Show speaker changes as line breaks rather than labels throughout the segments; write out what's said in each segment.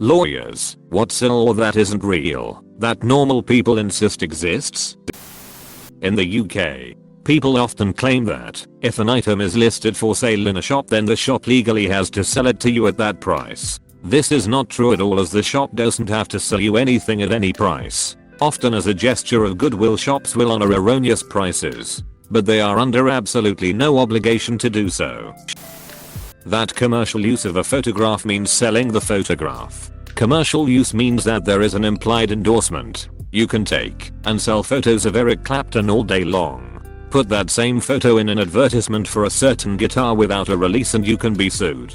Lawyers, what's a law that isn't real, that normal people insist exists? In the UK, people often claim that if an item is listed for sale in a shop, then the shop legally has to sell it to you at that price. This is not true at all, as the shop doesn't have to sell you anything at any price. Often as a gesture of goodwill, shops will honor erroneous prices, but they are under absolutely no obligation to do so. That commercial use of a photograph means selling the photograph. Commercial use means that there is an implied endorsement. You can take and sell photos of Eric Clapton all day long. Put that same photo in an advertisement for a certain guitar without a release and you can be sued.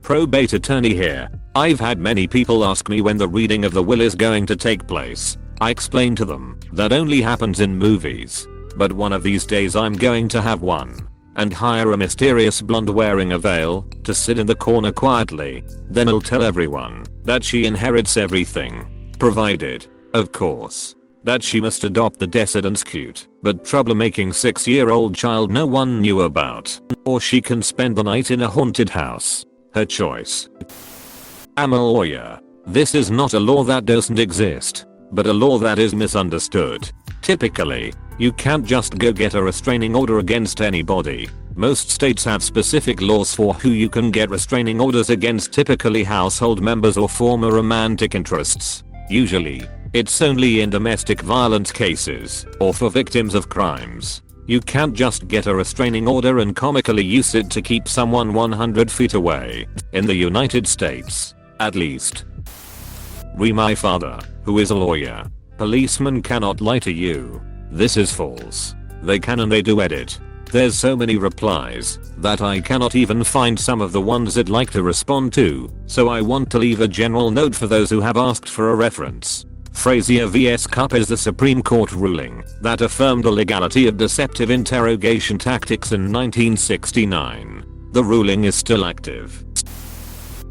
Probate attorney here. I've had many people ask me when the reading of the will is going to take place. I explain to them that only happens in movies. But one of these days I'm going to have one. And hire a mysterious blonde wearing a veil to sit in the corner quietly. Then I'll tell everyone that she inherits everything. Provided, of course, that she must adopt the descendant's cute but troublemaking 6-year-old child no one knew about. Or she can spend the night in a haunted house. Her choice. I'm a lawyer. This is not a law that doesn't exist, but a law that is misunderstood. Typically, you can't just go get a restraining order against anybody. Most states have specific laws for who you can get restraining orders against, typically household members or former romantic interests. Usually, it's only in domestic violence cases or for victims of crimes. You can't just get a restraining order and comically use it to keep someone 100 feet away. In the United States, at least. My father, who is a lawyer. Policemen cannot lie to you. This is false. They can and they do edit. There's so many replies that I cannot even find some of the ones I'd like to respond to, so I want to leave a general note for those who have asked for a reference. Frazier vs. Cupp is the Supreme Court ruling that affirmed the legality of deceptive interrogation tactics in 1969. The ruling is still active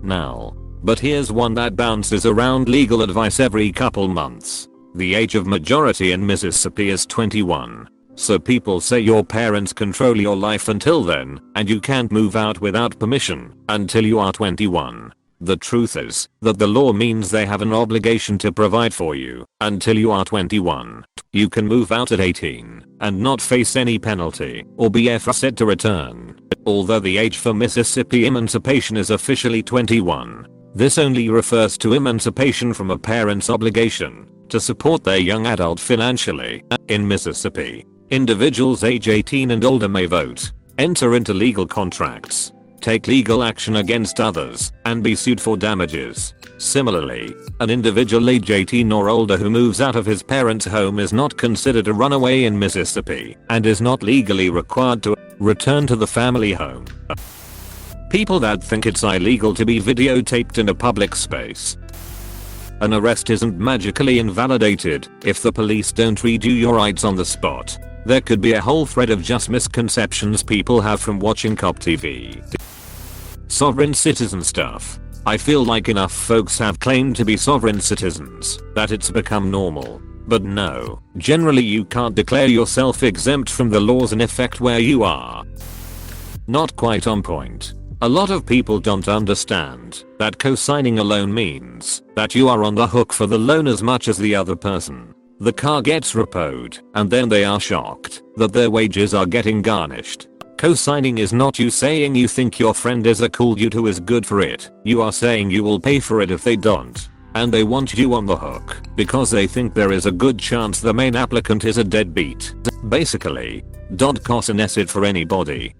now, but here's one that bounces around legal advice every couple months. The age of majority in Mississippi is 21. So people say your parents control your life until then, and you can't move out without permission until you are 21. The truth is that the law means they have an obligation to provide for you until you are 21. You can move out at 18 and not face any penalty or be forced to return. Although the age for Mississippi emancipation is officially 21, this only refers to emancipation from a parent's obligation to support their young adult financially. In Mississippi, individuals age 18 and older may vote, enter into legal contracts, take legal action against others, and be sued for damages. Similarly, an individual age 18 or older who moves out of his parents' home is not considered a runaway in Mississippi and is not legally required to return to the family home. People that think it's illegal to be videotaped in a public space. An arrest isn't magically invalidated if the police don't read you your rights on the spot. There could be a whole thread of just misconceptions people have from watching cop TV. Sovereign citizen stuff. I feel like enough folks have claimed to be sovereign citizens that it's become normal. But no, generally you can't declare yourself exempt from the laws in effect where you are. Not quite on point. A lot of people don't understand that co-signing a loan means that you are on the hook for the loan as much as the other person. The car gets repoed, and then they are shocked that their wages are getting garnished. Co-signing is not you saying you think your friend is a cool dude who is good for it. You are saying you will pay for it if they don't. And they want you on the hook because they think there is a good chance the main applicant is a deadbeat. Basically, don't cost an acid for anybody.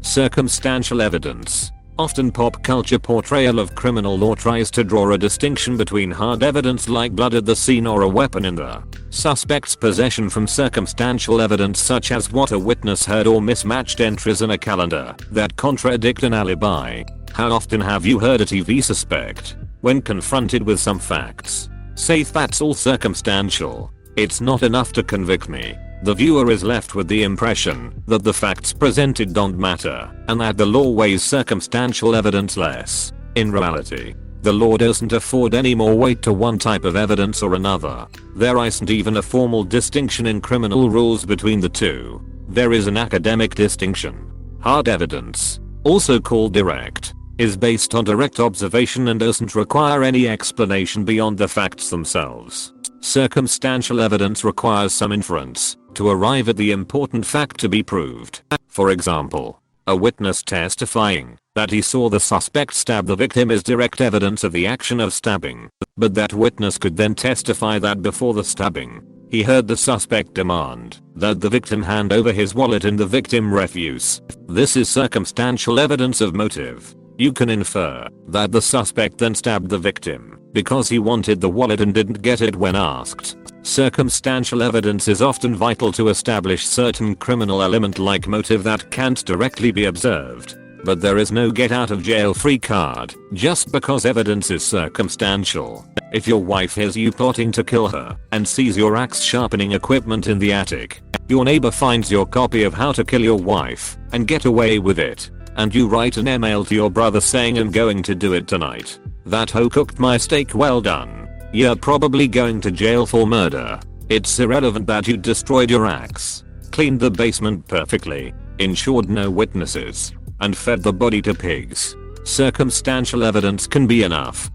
Circumstantial evidence. Often pop culture portrayal of criminal law tries to draw a distinction between hard evidence like blood at the scene or a weapon in the suspect's possession from circumstantial evidence such as what a witness heard or mismatched entries in a calendar that contradict an alibi. How often have you heard a TV suspect, when confronted with some facts, say that's all circumstantial? It's not enough to convict me. The viewer is left with the impression that the facts presented don't matter and that the law weighs circumstantial evidence less. In reality, the law doesn't afford any more weight to one type of evidence or another. There isn't even a formal distinction in criminal rules between the two. There is an academic distinction. Hard evidence, also called direct, is based on direct observation and doesn't require any explanation beyond the facts themselves. Circumstantial evidence requires some inference to arrive at the important fact to be proved. For example, a witness testifying that he saw the suspect stab the victim is direct evidence of the action of stabbing, but that witness could then testify that before the stabbing, he heard the suspect demand that the victim hand over his wallet and the victim refuse. This is circumstantial evidence of motive. You can infer that the suspect then stabbed the victim because he wanted the wallet and didn't get it when asked. Circumstantial evidence is often vital to establish certain criminal element like motive that can't directly be observed. But there is no get out of jail free card just because evidence is circumstantial. If your wife hears you plotting to kill her and sees your axe sharpening equipment in the attic, your neighbor finds your copy of How to Kill Your Wife and Get Away with It, and you write an email to your brother saying I'm going to do it tonight. That hoe cooked my steak well done. You're probably going to jail for murder. It's irrelevant that you destroyed your axe, cleaned the basement perfectly, ensured no witnesses, and fed the body to pigs. Circumstantial evidence can be enough.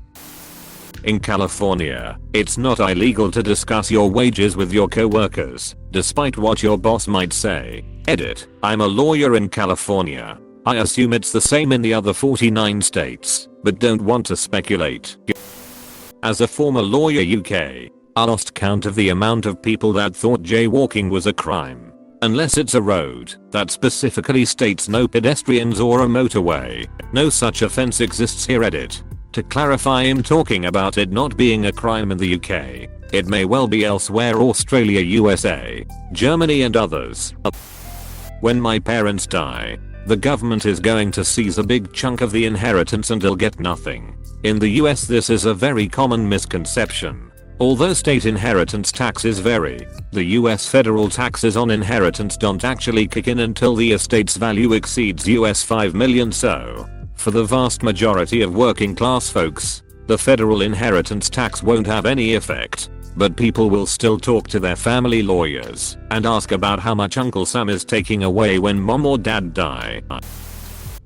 In California, it's not illegal to discuss your wages with your coworkers, despite what your boss might say. Edit. I'm a lawyer in California. I assume it's the same in the other 49 states, but don't want to speculate. As a former lawyer UK, I lost count of the amount of people that thought jaywalking was a crime. Unless it's a road that specifically states no pedestrians or a motorway, no such offense exists here. Edit. To clarify, I'm talking about it not being a crime in the UK. It may well be elsewhere: Australia, USA, Germany and others. When my parents die, the government is going to seize a big chunk of the inheritance and they'll get nothing. In the US this is a very common misconception. Although state inheritance taxes vary, the US federal taxes on inheritance don't actually kick in until the estate's value exceeds $5 million. So, for the vast majority of working class folks, the federal inheritance tax won't have any effect. But people will still talk to their family lawyers and ask about how much Uncle Sam is taking away when mom or dad die.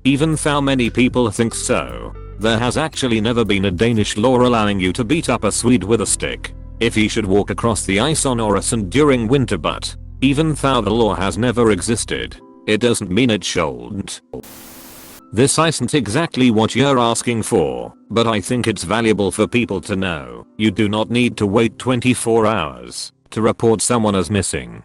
Even though many people think so, there has actually never been a Danish law allowing you to beat up a Swede with a stick if he should walk across the ice on Øresund during winter. But even though the law has never existed, it doesn't mean it shouldn't. This isn't exactly what you're asking for, but I think it's valuable for people to know. You do not need to wait 24 hours to report someone as missing.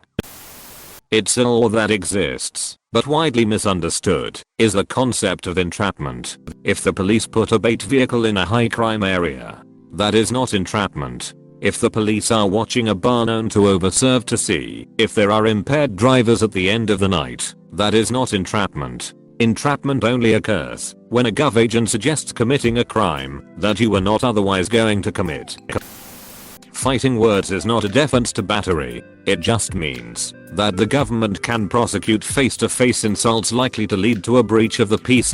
It's a law that exists, but widely misunderstood, is the concept of entrapment. If the police put a bait vehicle in a high crime area, that is not entrapment. If the police are watching a bar known to overserve to see if there are impaired drivers at the end of the night, that is not entrapment. Entrapment only occurs when a gov agent suggests committing a crime that you were not otherwise going to commit. Fighting words is not a defense to battery. It just means that the government can prosecute face-to-face insults likely to lead to a breach of the peace.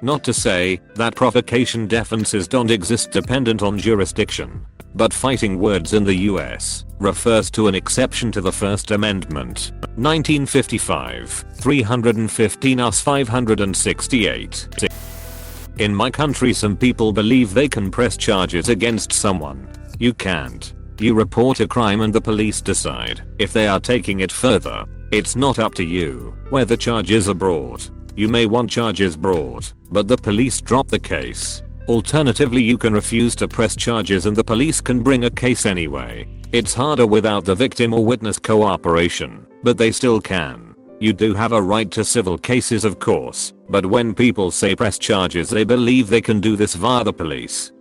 Not to say that provocation defenses don't exist dependent on jurisdiction, but fighting words in the US refers to an exception to the First Amendment. 1955, 315 US 568. In my country some people believe they can press charges against someone. You can't. You report a crime and the police decide if they are taking it further. It's not up to you whether charges are brought. You may want charges brought, but the police drop the case. Alternatively, you can refuse to press charges and the police can bring a case anyway. It's harder without the victim or witness cooperation, but they still can. You do have a right to civil cases, of course, but when people say press charges, they believe they can do this via the police.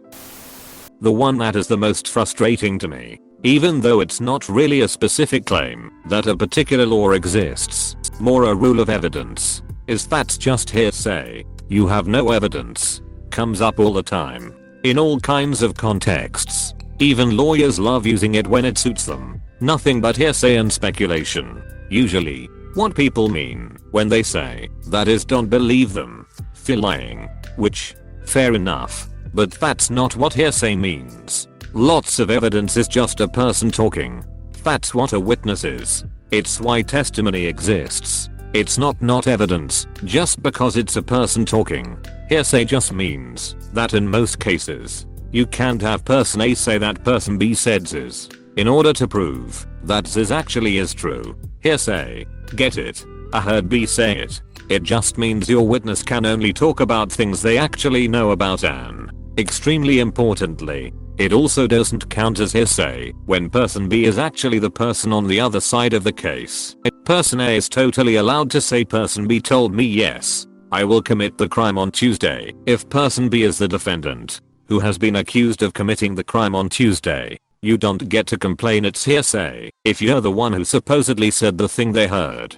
The one that is the most frustrating to me, even though it's not really a specific claim that a particular law exists, more a rule of evidence, is that's just hearsay. You have no evidence. Comes up all the time. In all kinds of contexts. Even lawyers love using it when it suits them. Nothing but hearsay and speculation. Usually, what people mean when they say that is don't believe them. Feel lying. Which, fair enough. But that's not what hearsay means. Lots of evidence is just a person talking. That's what a witness is. It's why testimony exists. It's not evidence just because it's a person talking. Hearsay just means that in most cases, you can't have person A say that person B said this in order to prove that this actually is true. Hearsay. Get it? I heard B say it. It just means your witness can only talk about things they actually know about, and extremely importantly, it also doesn't count as hearsay when person B is actually the person on the other side of the case. Person A is totally allowed to say person B told me yes, I will commit the crime on Tuesday if person B is the defendant who has been accused of committing the crime on Tuesday. You don't get to complain it's hearsay if you're the one who supposedly said the thing they heard.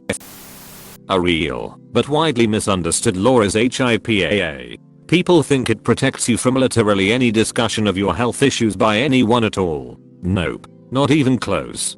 A real but widely misunderstood law is HIPAA. People think it protects you from literally any discussion of your health issues by anyone at all. Nope, not even close.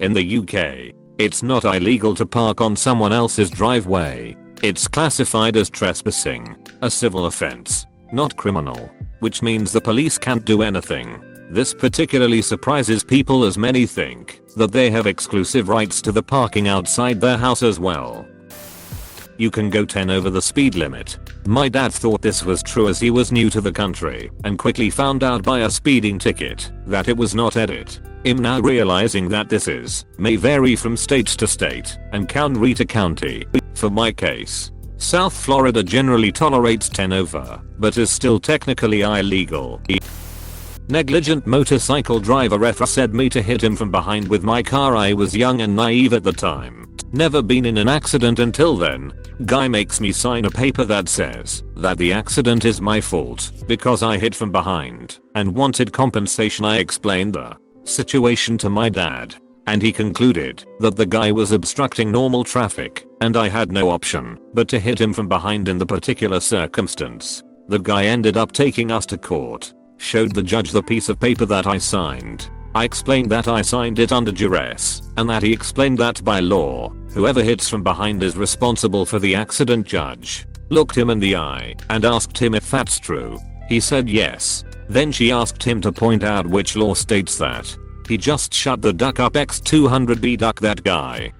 In the UK, it's not illegal to park on someone else's driveway. It's classified as trespassing, a civil offense, not criminal, which means the police can't do anything. This particularly surprises people as many think that they have exclusive rights to the parking outside their house as well. You can go 10 over the speed limit. My dad thought this was true as he was new to the country and quickly found out by a speeding ticket that it was not edit. I'm now realizing that may vary from state to state and county to county. For my case, South Florida generally tolerates 10 over, but is still technically illegal. Negligent motorcycle driver F said me to hit him from behind with my car. I was young and naive at the time. Never been in an accident until then. Guy makes me sign a paper that says that the accident is my fault because I hit from behind and wanted compensation. I explained the situation to my dad, and he concluded that the guy was obstructing normal traffic and I had no option but to hit him from behind in the particular circumstance. The guy ended up taking us to court. Showed the judge the piece of paper that I signed. I explained that I signed it under duress and that he explained that by law, whoever hits from behind is responsible for the accident. Judge looked him in the eye and asked him if that's true. He said yes. Then she asked him to point out which law states that. He just shut the duck up. X200B duck that guy.